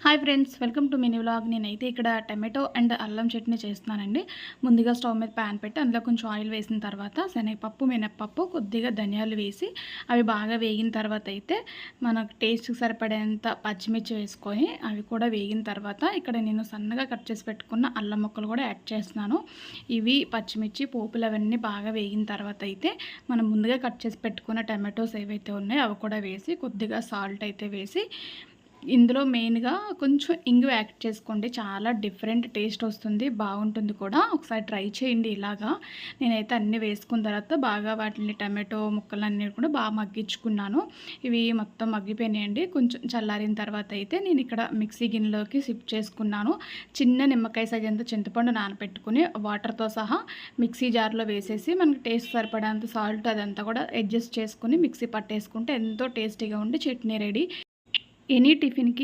Hi friends, welcome to mini vlog. నేనైతే ఇక్కడ tomato and అల్లం చట్నీ చేస్తున్నానండి. ముందుగా స్టవ్ మీద ప్యాన్ పెట్టి అందులో కొంచెం ఆయిల్ వేసిన తర్వాత శనగపప్పు, మినప్పప్పు, కొద్దిగా ధనియాలు వేసి అవి బాగా వేగిన తర్వాత అయితే మనకు టేస్ట్కి సరిపడేంత పచ్చిమిర్చి వేసుకొని అవి కూడా వేగిన తర్వాత ఇక్కడ నేను సన్నగా కట్ చేసి పెట్టుకున్న అల్లం ముక్కలు కూడా యాడ్ చేస్తున్నాను. ఇవి పచ్చిమిర్చి పోపులు అవన్నీ బాగా వేగిన తర్వాత అయితే మనం ముందుగా కట్ చేసి పెట్టుకున్న టమాటోస్ ఏవైతే ఉన్నాయో అవి కూడా వేసి కొద్దిగా సాల్ట్ అయితే వేసి ఇందులో మెయిన్‌గా కొంచెం ఇంగువ యాడ్ చేసుకోండి. చాలా డిఫరెంట్ టేస్ట్ వస్తుంది. బాగుంటుంది కూడా. ఒకసారి ట్రై చేయండి ఇలాగా. నేనైతే అన్నీ వేసుకున్న తర్వాత బాగా వాటిని టమాటో ముక్కలన్నీ కూడా బాగా మగ్గించుకున్నాను. ఇవి మొత్తం మగ్గిపోయినాయండి. కొంచెం చల్లారిన తర్వాత అయితే నేను ఇక్కడ మిక్సీ గిన్నెలోకి షిఫ్ట్ చేసుకున్నాను. చిన్న నిమ్మకాయ సైజ్ అంత చింతపండు నానబెట్టుకుని వాటర్‌తో సహా మిక్సీ జార్‌లో వేసేసి మనకి టేస్ట్ సరిపడేంత సాల్ట్ అదంతా కూడా అడ్జస్ట్ చేసుకొని మిక్సీ పట్టేసుకుంటే ఎంతో టేస్టీగా ఉండే చట్నీ రెడీ. ఎనీ టిఫిన్‌కి